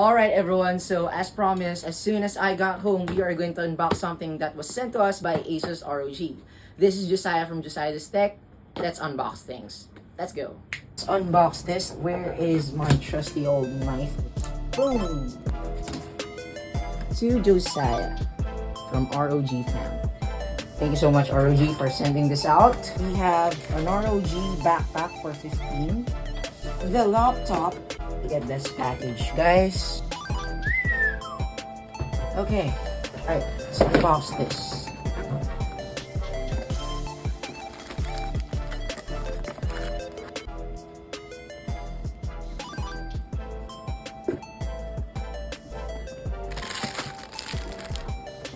Alright everyone, so as promised, as soon as I got home, we are going to unbox something that was sent to us by Asus ROG. This is Josiah from Josiah's Tech. Let's unbox things. Let's go. Let's unbox this. Where is my trusty old knife? Boom! To Josiah from ROG fam. Thank you so much ROG for sending this out. We have an ROG backpack for 15. The laptop. Get this package, guys. Okay, alright, let's unbox this.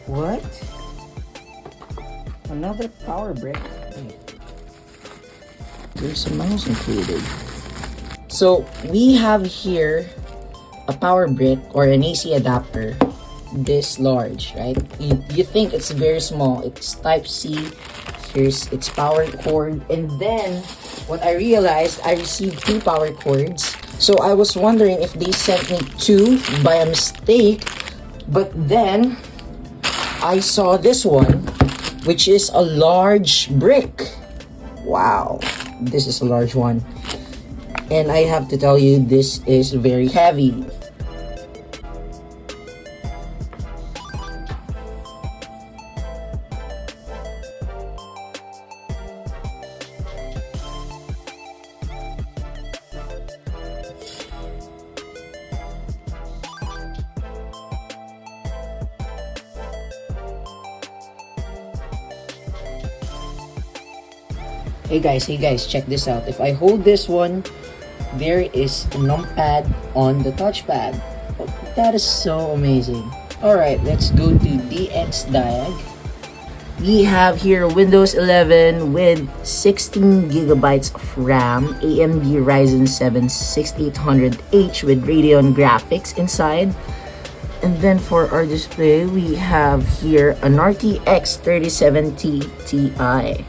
What? Another power brick? Wait. There's a mouse included. So we have here a power brick or an AC adapter this large, right? You think it's very small. It's type C. Here's its power cord, and then what I realized, I received 2 power cords. So I was wondering if they sent me 2 by a mistake, but then I saw this one, which is a large brick. Wow, this is a large one. And I have to tell you, this is very heavy. Hey guys, check this out. If I hold this one, there is a numpad on the touchpad. Oh, that is so amazing. Alright, let's go to DX Diag. We have here Windows 11 with 16 gigabytes of RAM, AMD Ryzen 7 6800H with Radeon graphics inside. And then for our display, we have here an RTX 3070 Ti.